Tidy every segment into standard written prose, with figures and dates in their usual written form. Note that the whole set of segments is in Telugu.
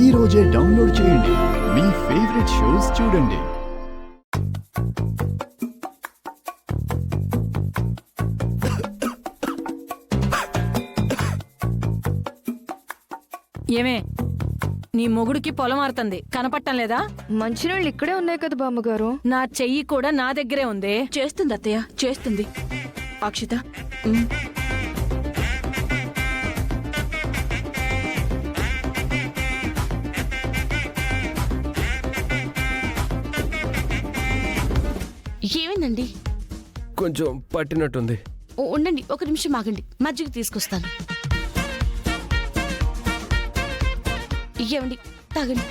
ఈ రోజే డౌన్లోడ్ చేయండి. మీ ఫేవరెట్ షోస్ చూడండి. ఏమే, నీ మొగుడికి పొలం మారుతుంది, కనపట్టం లేదా? మంచినీళ్ళు ఇక్కడే ఉన్నాయి కదా బామ్మగారు. నా చెయ్యి కూడా నా దగ్గరే ఉంది. చేస్తుంది అత్తయ్య, చేస్తుంది. అక్షిత, ఏమైందండి? కొంచెం పట్టినట్టుంది. ఉండండి, ఒక నిమిషం ఆగండి, మజ్జిగ తీసుకొస్తాను. ఇవ్వండి, తాగండి.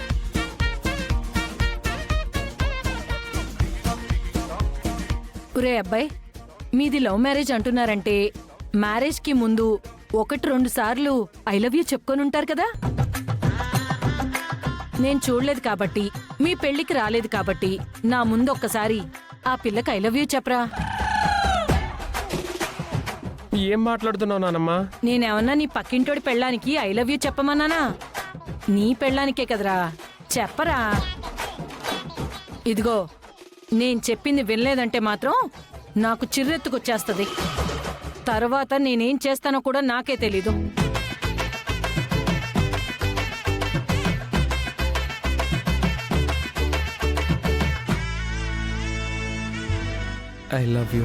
ఒరే అబ్బాయి, మీది లవ్ మ్యారేజ్ అంటున్నారంటే మ్యారేజ్ కి ముందు 1-2 సార్లు ఐ లవ్ యూ చెప్పుకొని ఉంటారు కదా. నేను చూడలేదు కాబట్టి, మీ పెళ్లికి రాలేదు కాబట్టి నా ముందు ఒక్కసారి ఆ పిల్లకి ఐ లవ్ యూ చెప్పరా. ఏం మాట్లాడుతున్నావు నానమ్మా? నేనేమన్నా నీ పక్కింటోడి పెళ్ళానికి ఐ లవ్ యూ చెప్పమన్నానా? నీ పెళ్ళానికే కదరా, చెప్పరా. ఇదిగో, నేను చెప్పింది వినలేదంటే మాత్రం నాకు చిర్రెత్తుకొచ్చేస్తది. తర్వాత నేనేం చేస్తానో కూడా నాకే తెలీదు. I love you.